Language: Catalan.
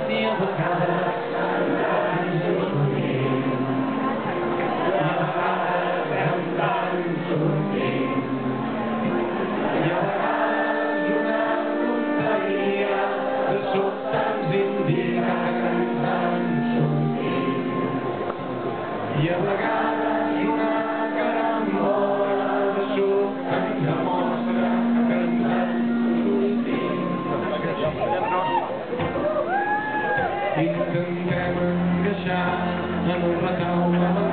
ni a vegades ens escollim. I a vegades hem tan sortim. I a vegades una tonteria de sobte ens indica que ens en sortim. I a vegades una carambola de sobte ens demostra que ens en sortim. Intentem encaixar en un retaule